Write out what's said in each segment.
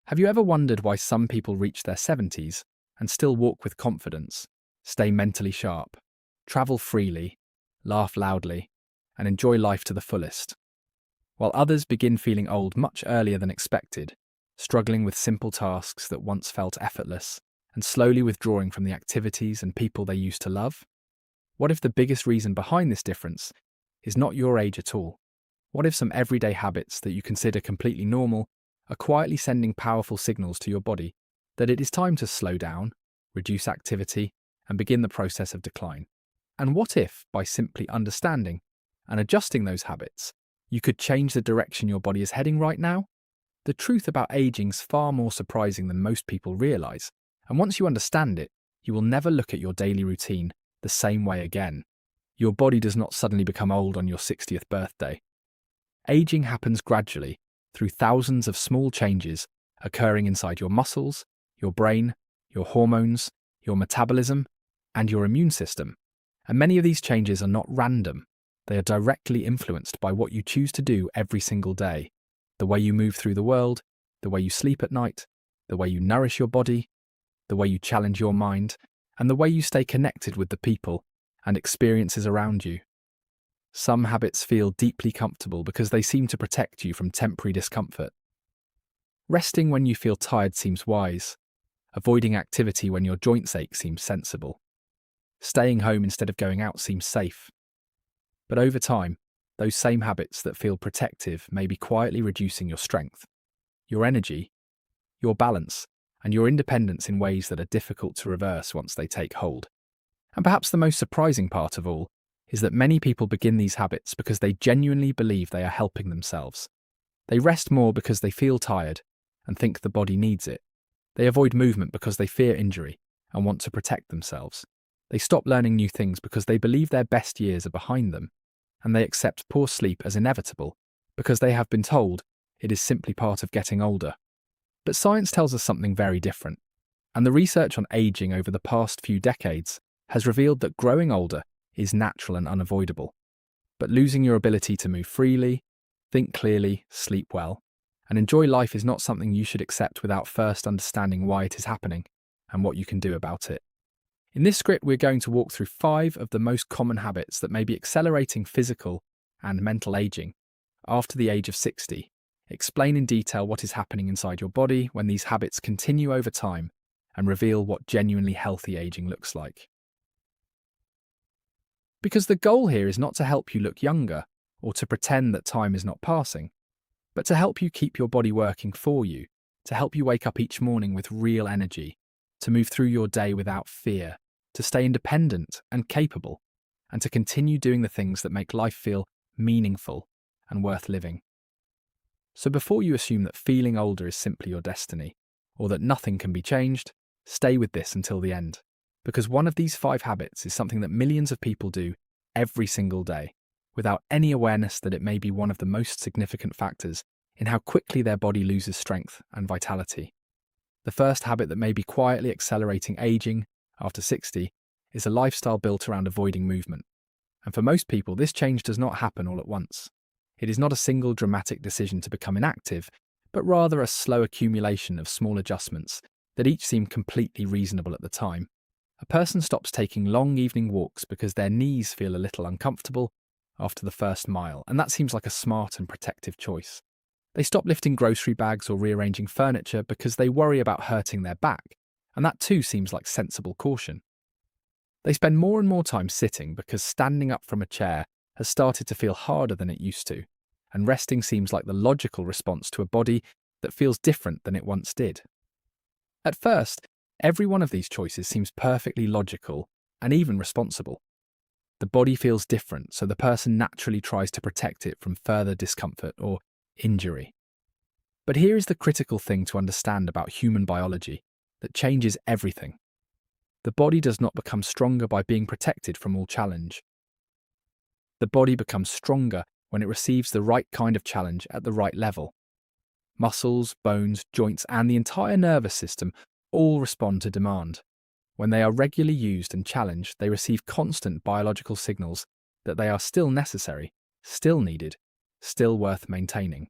Have you ever wondered why some people reach their 70s and still walk with confidence, stay mentally sharp, travel freely, laugh loudly, and enjoy life to the fullest, while others begin feeling old much earlier than expected, struggling with simple tasks that once felt effortless, and slowly withdrawing from the activities and people they used to love? What if the biggest reason behind this difference is not your age at all? What if some everyday habits that you consider completely normal are quietly sending powerful signals to your body that it is time to slow down, reduce activity, and begin the process of decline? And what if, by simply understanding and adjusting those habits, you could change the direction your body is heading right now? The truth about aging's far more surprising than most people realize, and once you understand it, you will never look at your daily routine the same way again. Your body does not suddenly become old on your 60th birthday. Aging happens gradually, through thousands of small changes occurring inside your muscles, your brain, your hormones, your metabolism, and your immune system. And many of these changes are not random. They are directly influenced by what you choose to do every single day. The way you move through the world, the way you sleep at night, the way you nourish your body, the way you challenge your mind, and the way you stay connected with the people and experiences around you. Some habits feel deeply comfortable because they seem to protect you from temporary discomfort. Resting when you feel tired seems wise. Avoiding activity when your joints ache seems sensible. Staying home instead of going out seems safe. But over time, those same habits that feel protective may be quietly reducing your strength, your energy, your balance, and your independence in ways that are difficult to reverse once they take hold. And perhaps the most surprising part of all is that many people begin these habits because they genuinely believe they are helping themselves. They rest more because they feel tired and think the body needs it. They avoid movement because they fear injury and want to protect themselves. They stop learning new things because they believe their best years are behind them. And they accept poor sleep as inevitable because they have been told it is simply part of getting older. But science tells us something very different. And the research on aging over the past few decades has revealed that growing older is natural and unavoidable. But losing your ability to move freely, think clearly, sleep well, and enjoy life is not something you should accept without first understanding why it is happening and what you can do about it. In this script, we're going to walk through 5 of the most common habits that may be accelerating physical and mental aging after the age of 60. Explain in detail what is happening inside your body when these habits continue over time and reveal what genuinely healthy aging looks like. Because the goal here is not to help you look younger or to pretend that time is not passing, but to help you keep your body working for you, to help you wake up each morning with real energy, to move through your day without fear, to stay independent and capable, and to continue doing the things that make life feel meaningful and worth living. So before you assume that feeling older is simply your destiny, or that nothing can be changed, stay with this until the end. Because one of these 5 habits is something that millions of people do every single day, without any awareness that it may be one of the most significant factors in how quickly their body loses strength and vitality. The first habit that may be quietly accelerating aging after 60 is a lifestyle built around avoiding movement. And for most people, this change does not happen all at once. It is not a single dramatic decision to become inactive, but rather a slow accumulation of small adjustments that each seem completely reasonable at the time. A person stops taking long evening walks because their knees feel a little uncomfortable after the first mile, and that seems like a smart and protective choice. They stop lifting grocery bags or rearranging furniture because they worry about hurting their back, and that too seems like sensible caution. They spend more and more time sitting because standing up from a chair has started to feel harder than it used to, and resting seems like the logical response to a body that feels different than it once did. At first, every one of these choices seems perfectly logical and even responsible. The body feels different, so the person naturally tries to protect it from further discomfort or injury. But here is the critical thing to understand about human biology that changes everything. The body does not become stronger by being protected from all challenge. The body becomes stronger when it receives the right kind of challenge at the right level. Muscles, bones, joints, and the entire nervous system all respond to demand. When they are regularly used and challenged, they receive constant biological signals that they are still necessary, still needed, still worth maintaining.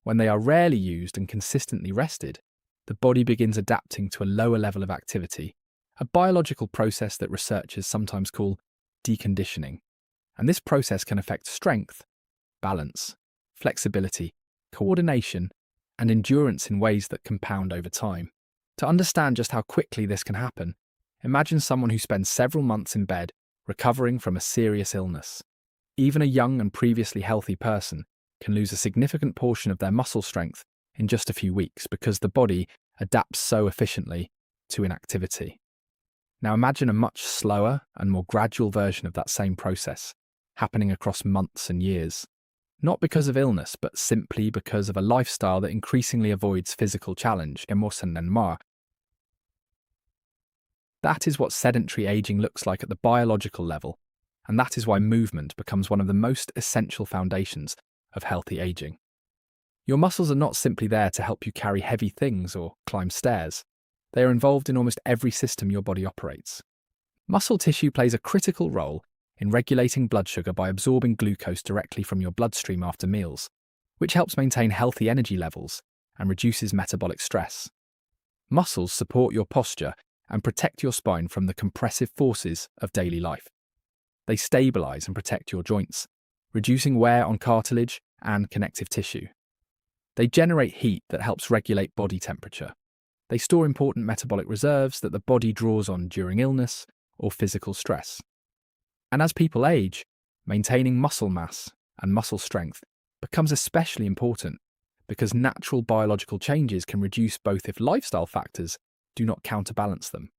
When they are rarely used and consistently rested, the body begins adapting to a lower level of activity, a biological process that researchers sometimes call deconditioning. And this process can affect strength, balance, flexibility, coordination, and endurance in ways that compound over time. To understand just how quickly this can happen, imagine someone who spends several months in bed recovering from a serious illness. Even a young and previously healthy person can lose a significant portion of their muscle strength in just a few weeks because the body adapts so efficiently to inactivity. Now imagine a much slower and more gradual version of that same process, happening across months and years. Not because of illness, but simply because of a lifestyle that increasingly avoids physical challenge. That is what sedentary aging looks like at the biological level, and that is why movement becomes one of the most essential foundations of healthy aging. Your muscles are not simply there to help you carry heavy things or climb stairs. They are involved in almost every system your body operates. Muscle tissue plays a critical role in regulating blood sugar by absorbing glucose directly from your bloodstream after meals, which helps maintain healthy energy levels and reduces metabolic stress. Muscles support your posture and protect your spine from the compressive forces of daily life. They stabilize and protect your joints, reducing wear on cartilage and connective tissue. They generate heat that helps regulate body temperature. They store important metabolic reserves that the body draws on during illness or physical stress. And as people age, maintaining muscle mass and muscle strength becomes especially important because natural biological changes can reduce both if lifestyle factors do not counterbalance them.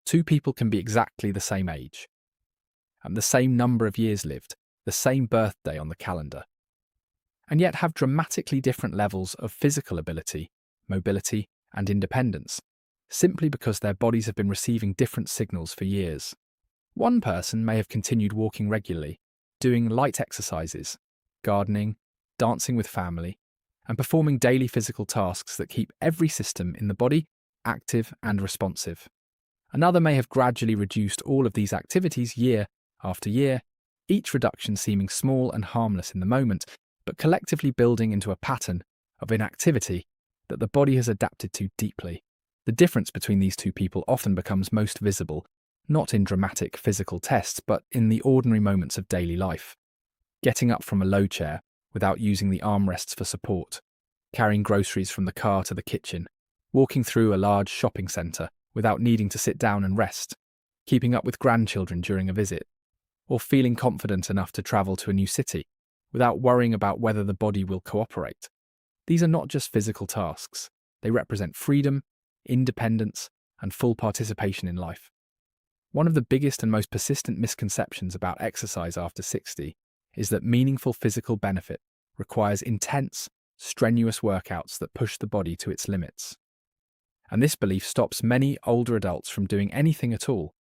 Two people can be exactly the same age, and the same number of years lived, the same birthday on the calendar, and yet have dramatically different levels of physical ability, mobility, and independence, simply because their bodies have been receiving different signals for years. One person may have continued walking regularly, doing light exercises, gardening, dancing with family, and performing daily physical tasks that keep every system in the body active and responsive. Another may have gradually reduced all of these activities year after year, each reduction seeming small and harmless in the moment, but collectively building into a pattern of inactivity that the body has adapted to deeply. The difference between these two people often becomes most visible, not in dramatic physical tests, but in the ordinary moments of daily life. Getting up from a low chair without using the armrests for support, carrying groceries from the car to the kitchen, walking through a large shopping centre without needing to sit down and rest, keeping up with grandchildren during a visit, or feeling confident enough to travel to a new city without worrying about whether the body will cooperate. These are not just physical tasks. They represent freedom, independence, and full participation in life. One of the biggest and most persistent misconceptions about exercise after 60 is that meaningful physical benefit requires intense, strenuous workouts that push the body to its limits. And this belief stops many older adults from doing anything at all,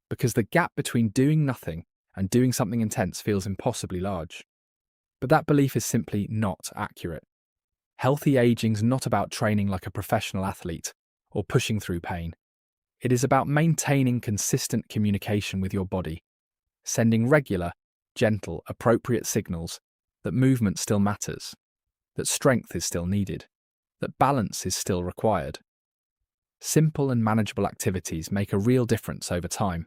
because the gap between doing nothing and doing something intense feels impossibly large. But that belief is simply not accurate. Healthy aging's not about training like a professional athlete or pushing through pain. It is about maintaining consistent communication with your body, sending regular, gentle, appropriate signals that movement still matters, that strength is still needed, that balance is still required. Simple and manageable activities make a real difference over time.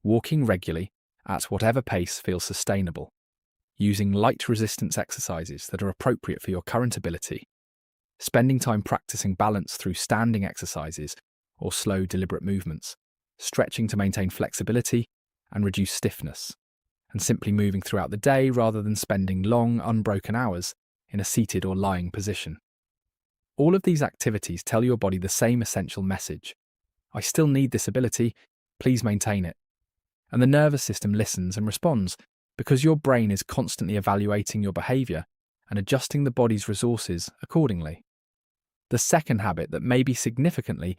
Walking regularly, at whatever pace feels sustainable. Using light resistance exercises that are appropriate for your current ability. Spending time practicing balance through standing exercises or slow, deliberate movements. Stretching to maintain flexibility and reduce stiffness. And simply moving throughout the day rather than spending long, unbroken hours in a seated or lying position. All of these activities tell your body the same essential message. I still need this ability, please maintain it. And the nervous system listens and responds because your brain is constantly evaluating your behaviour and adjusting the body's resources accordingly. The second habit that may be significantly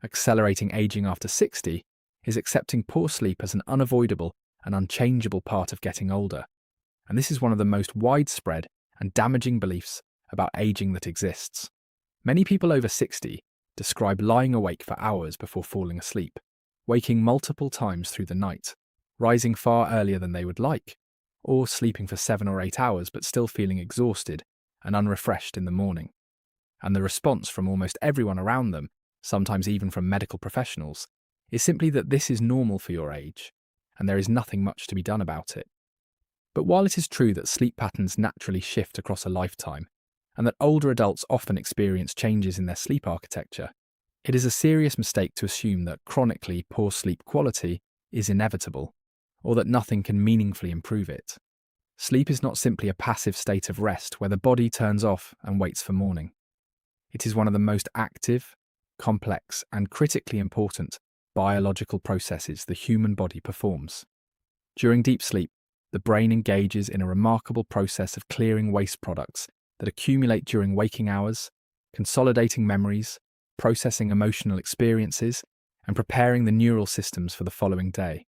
accelerating aging after 60 is accepting poor sleep as an unavoidable and unchangeable part of getting older. And this is one of the most widespread and damaging beliefs about aging that exists. Many people over 60 describe lying awake for hours before falling asleep, waking multiple times through the night, rising far earlier than they would like, or sleeping for 7 or 8 hours but still feeling exhausted and unrefreshed in the morning. And the response from almost everyone around them, sometimes even from medical professionals, is simply that this is normal for your age, and there is nothing much to be done about it. But while it is true that sleep patterns naturally shift across a lifetime, and that older adults often experience changes in their sleep architecture, it is a serious mistake to assume that chronically poor sleep quality is inevitable, or that nothing can meaningfully improve it. Sleep is not simply a passive state of rest where the body turns off and waits for morning. It is one of the most active, complex, and critically important biological processes the human body performs. During deep sleep, the brain engages in a remarkable process of clearing waste products that accumulate during waking hours, consolidating memories, processing emotional experiences, and preparing the neural systems for the following day.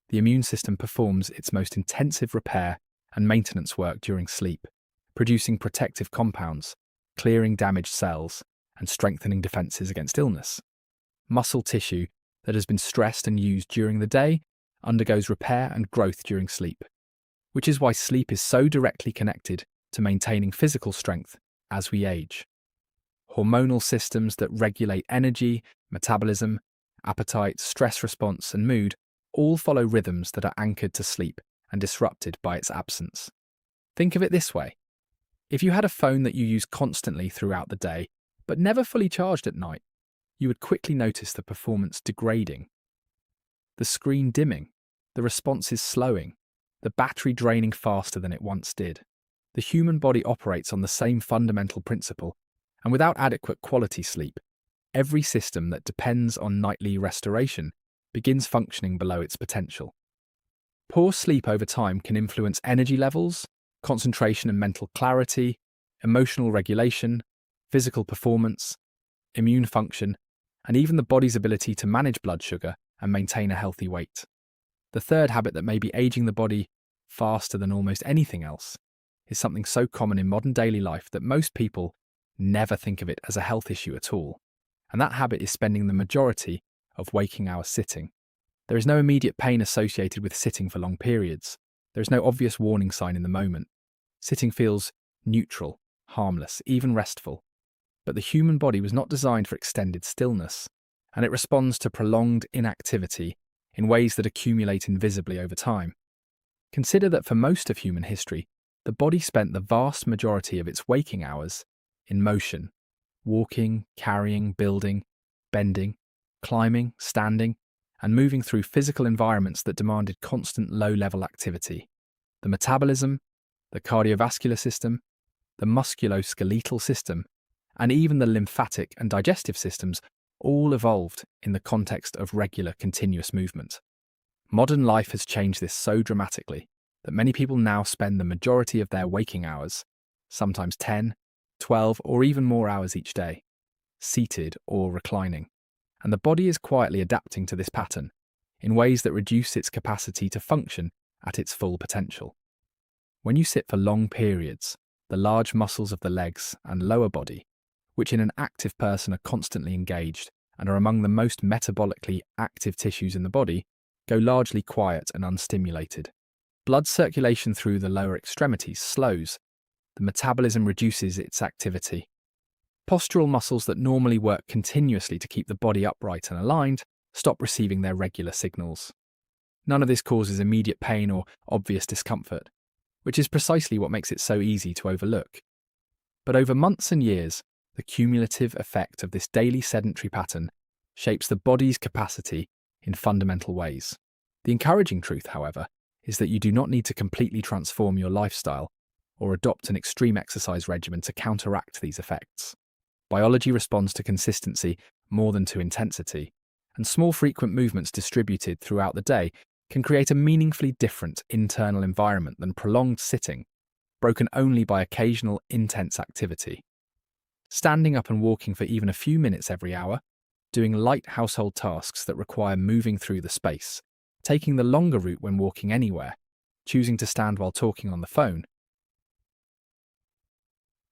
The immune system performs its most intensive repair and maintenance work during sleep, producing protective compounds, clearing damaged cells, and strengthening defenses against illness. Muscle tissue that has been stressed and used during the day undergoes repair and growth during sleep, which is why sleep is so directly connected to maintaining physical strength as we age. Hormonal systems that regulate energy, metabolism, appetite, stress response, and mood all follow rhythms that are anchored to sleep and disrupted by its absence. Think of it this way. If you had a phone that you use constantly throughout the day, but never fully charged at night, you would quickly notice the performance degrading, the screen dimming, the responses slowing, the battery draining faster than it once did. The human body operates on the same fundamental principle, and without adequate quality sleep, every system that depends on nightly restoration begins functioning below its potential. Poor sleep over time can influence energy levels, concentration and mental clarity, emotional regulation, physical performance, immune function, and even the body's ability to manage blood sugar and maintain a healthy weight. The third habit that may be aging the body faster than almost anything else is something so common in modern daily life that most people never think of it as a health issue at all, and that habit is spending the majority of waking hours sitting. There is no immediate pain associated with sitting for long periods. There is no obvious warning sign in the moment. Sitting feels neutral, harmless, even restful. But the human body was not designed for extended stillness, and it responds to prolonged inactivity in ways that accumulate invisibly over time. Consider that for most of human history, the body spent the vast majority of its waking hours in motion, walking, carrying, building, bending, climbing, standing, and moving through physical environments that demanded constant low-level activity. The metabolism, the cardiovascular system, the musculoskeletal system, and even the lymphatic and digestive systems all evolved in the context of regular continuous movement. Modern life has changed this so dramatically that many people now spend the majority of their waking hours, sometimes 10, 12, or even more hours each day, seated or reclining. And the body is quietly adapting to this pattern in ways that reduce its capacity to function at its full potential. When you sit for long periods, the large muscles of the legs and lower body, which in an active person are constantly engaged and are among the most metabolically active tissues in the body, go largely quiet and unstimulated. Blood circulation through the lower extremities slows. The metabolism reduces its activity. Postural muscles that normally work continuously to keep the body upright and aligned stop receiving their regular signals. None of this causes immediate pain or obvious discomfort, which is precisely what makes it so easy to overlook. But over months and years, the cumulative effect of this daily sedentary pattern shapes the body's capacity in fundamental ways. The encouraging truth, however, is that you do not need to completely transform your lifestyle or adopt an extreme exercise regimen to counteract these effects. Biology responds to consistency more than to intensity, and small frequent movements distributed throughout the day can create a meaningfully different internal environment than prolonged sitting, broken only by occasional intense activity. Standing up and walking for even a few minutes every hour, doing light household tasks that require moving through the space, taking the longer route when walking anywhere, choosing to stand while talking on the phone.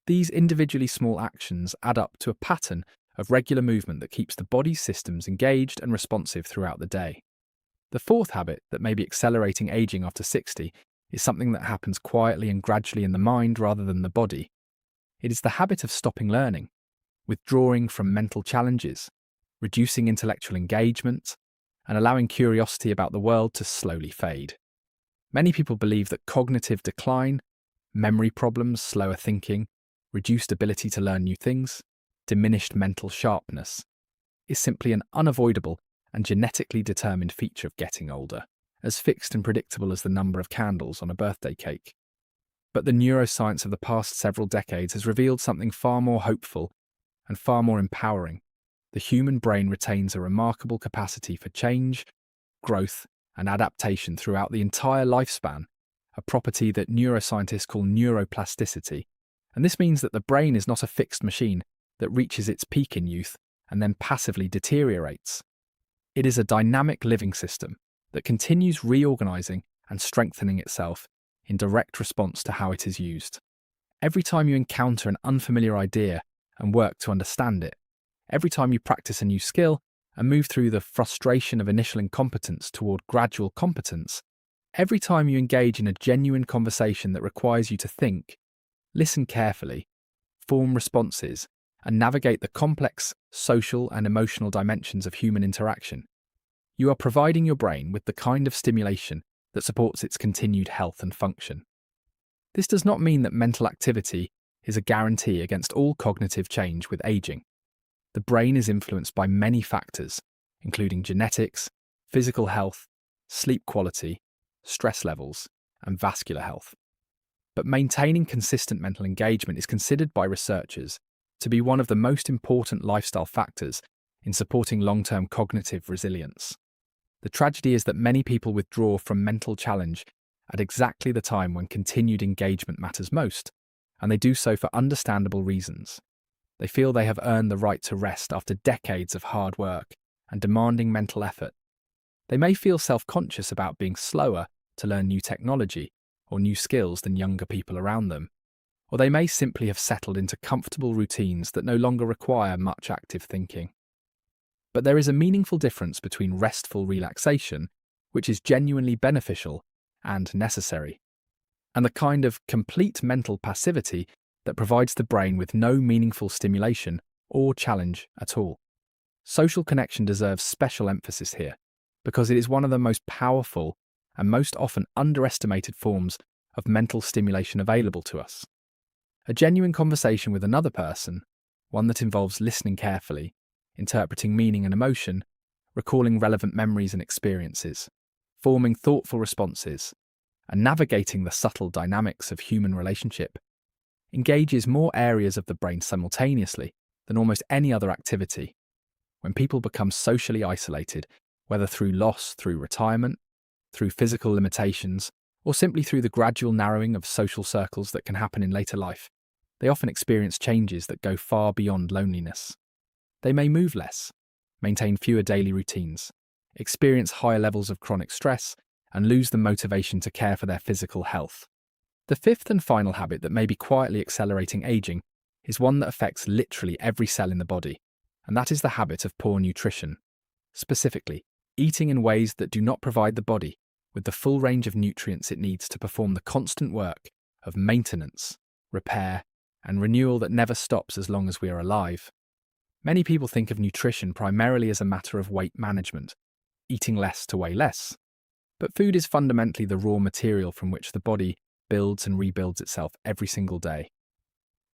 These individually small actions add up to a pattern of regular movement that keeps the body's systems engaged and responsive throughout the day. The fourth habit that may be accelerating aging after 60 is something that happens quietly and gradually in the mind rather than the body. It is the habit of stopping learning, withdrawing from mental challenges, reducing intellectual engagement, and allowing curiosity about the world to slowly fade. Many people believe that cognitive decline, memory problems, slower thinking, reduced ability to learn new things, diminished mental sharpness, is simply an unavoidable and genetically determined feature of getting older, as fixed and predictable as the number of candles on a birthday cake. But the neuroscience of the past several decades has revealed something far more hopeful and far more empowering. The human brain retains a remarkable capacity for change, growth, and adaptation throughout the entire lifespan, a property that neuroscientists call neuroplasticity. And this means that the brain is not a fixed machine that reaches its peak in youth and then passively deteriorates. It is a dynamic living system that continues reorganizing and strengthening itself in direct response to how it is used. Every time you encounter an unfamiliar idea and work to understand it, every time you practice a new skill and move through the frustration of initial incompetence toward gradual competence, every time you engage in a genuine conversation that requires you to think, listen carefully, form responses, and navigate the complex social and emotional dimensions of human interaction, you are providing your brain with the kind of stimulation that supports its continued health and function. This does not mean that mental activity is a guarantee against all cognitive change with aging. The brain is influenced by many factors, including genetics, physical health, sleep quality, stress levels, and vascular health. But maintaining consistent mental engagement is considered by researchers to be one of the most important lifestyle factors in supporting long-term cognitive resilience. The tragedy is that many people withdraw from mental challenge at exactly the time when continued engagement matters most, and they do so for understandable reasons. They feel they have earned the right to rest after decades of hard work and demanding mental effort. They may feel self-conscious about being slower to learn new technology or new skills than younger people around them, or they may simply have settled into comfortable routines that no longer require much active thinking. But there is a meaningful difference between restful relaxation, which is genuinely beneficial and necessary, and the kind of complete mental passivity that provides the brain with no meaningful stimulation or challenge at all. Social connection deserves special emphasis here, because it is one of the most powerful and most often underestimated forms of mental stimulation available to us. A genuine conversation with another person, one that involves listening carefully, interpreting meaning and emotion, recalling relevant memories and experiences, forming thoughtful responses, and navigating the subtle dynamics of human relationship, engages more areas of the brain simultaneously than almost any other activity. When people become socially isolated, whether through loss, through retirement, through physical limitations, or simply through the gradual narrowing of social circles that can happen in later life, they often experience changes that go far beyond loneliness. They may move less, maintain fewer daily routines, experience higher levels of chronic stress, and lose the motivation to care for their physical health. The fifth and final habit that may be quietly accelerating aging is one that affects literally every cell in the body, and that is the habit of poor nutrition. Specifically, eating in ways that do not provide the body with the full range of nutrients it needs to perform the constant work of maintenance, repair, and renewal that never stops as long as we are alive. Many people think of nutrition primarily as a matter of weight management, eating less to weigh less. But food is fundamentally the raw material from which the body builds and rebuilds itself every single day.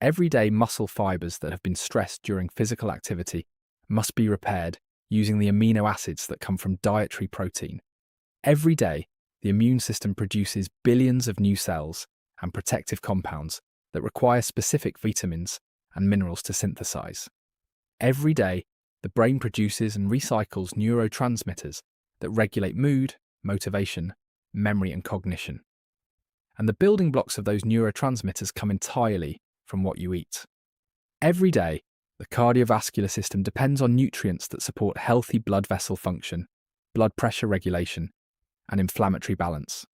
Every day, muscle fibers that have been stressed during physical activity must be repaired using the amino acids that come from dietary protein. Every day, the immune system produces billions of new cells and protective compounds that require specific vitamins and minerals to synthesize. Every day, the brain produces and recycles neurotransmitters that regulate mood, motivation, memory, and cognition. And the building blocks of those neurotransmitters come entirely from what you eat. Every day, the cardiovascular system depends on nutrients that support healthy blood vessel function, blood pressure regulation, and inflammatory balance.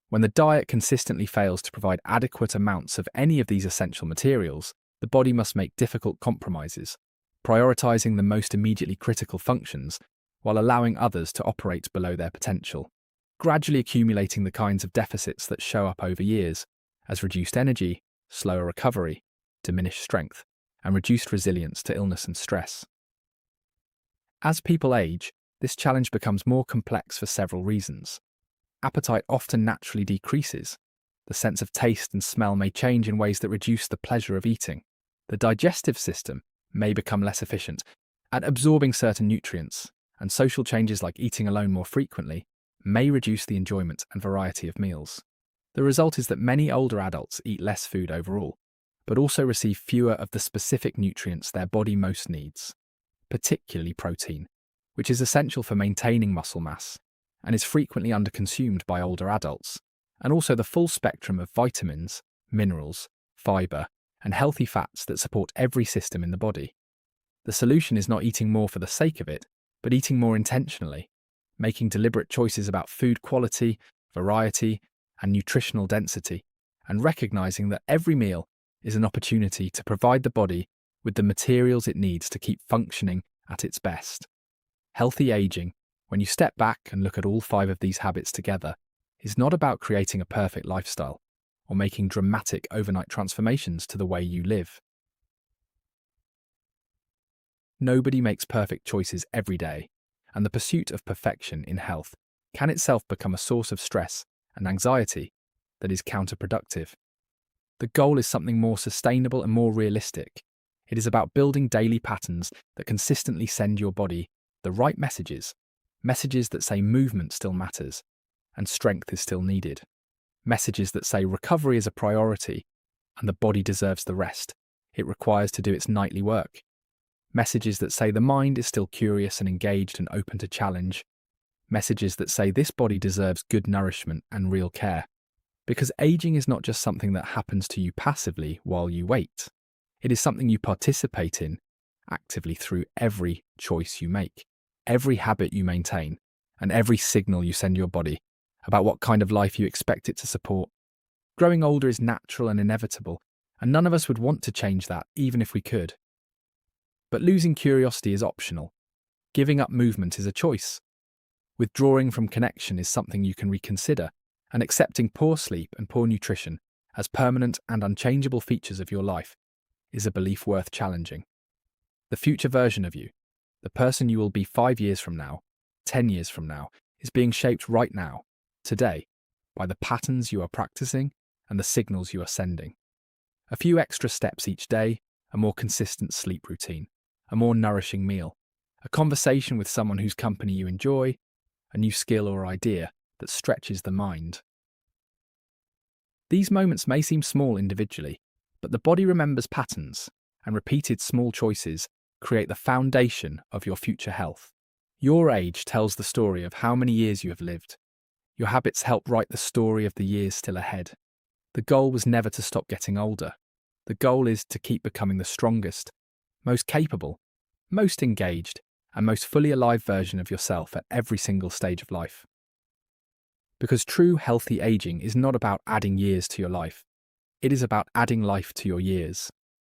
When the diet consistently fails to provide adequate amounts of any of these essential materials, the body must make difficult compromises, prioritizing the most immediately critical functions while allowing others to operate below their potential, gradually accumulating the kinds of deficits that show up over years as reduced energy, slower recovery, diminished strength, and reduced resilience to illness and stress. As people age, this challenge becomes more complex for several reasons. Appetite often naturally decreases. The sense of taste and smell may change in ways that reduce the pleasure of eating. The digestive system may become less efficient at absorbing certain nutrients, and social changes like eating alone more frequently may reduce the enjoyment and variety of meals. The result is that many older adults eat less food overall, but also receive fewer of the specific nutrients their body most needs, particularly protein, which is essential for maintaining muscle mass and is frequently underconsumed by older adults, and also the full spectrum of vitamins, minerals, fiber, and healthy fats that support every system in the body. The solution is not eating more for the sake of it, but eating more intentionally, making deliberate choices about food quality, variety, and nutritional density, and recognizing that every meal is an opportunity to provide the body with the materials it needs to keep functioning at its best. Healthy aging, when you step back and look at all 5 of these habits together, is not about creating a perfect lifestyle or making dramatic overnight transformations to the way you live. Nobody makes perfect choices every day, and the pursuit of perfection in health can itself become a source of stress and anxiety that is counterproductive. The goal is something more sustainable and more realistic. It is about building daily patterns that consistently send your body the right messages that say movement still matters and strength is still needed, messages that say recovery is a priority and the body deserves the rest it requires to do its nightly work, messages that say the mind is still curious and engaged and open to challenge, messages that say this body deserves good nourishment and real care. Because aging is not just something that happens to you passively while you wait. It is something you participate in actively through every choice you make, every habit you maintain, and every signal you send your body about what kind of life you expect it to support. Growing older is natural and inevitable, and none of us would want to change that even if we could. But losing curiosity is optional. Giving up movement is a choice. Withdrawing from connection is something you can reconsider, and accepting poor sleep and poor nutrition as permanent and unchangeable features of your life is a belief worth challenging. The future version of you, the person you will be 5 years from now, 10 years from now, is being shaped right now, today, by the patterns you are practicing and the signals you are sending. A few extra steps each day, a more consistent sleep routine, a more nourishing meal, a conversation with someone whose company you enjoy, a new skill or idea that stretches the mind. These moments may seem small individually, but the body remembers patterns, and repeated small choices create the foundation of your future health. Your age tells the story of how many years you have lived. Your habits help write the story of the years still ahead. The goal was never to stop getting older. The goal is to keep becoming the strongest, most capable, most engaged, and most fully alive version of yourself at every single stage of life. Because true healthy aging is not about adding years to your life. It is about adding life to your years.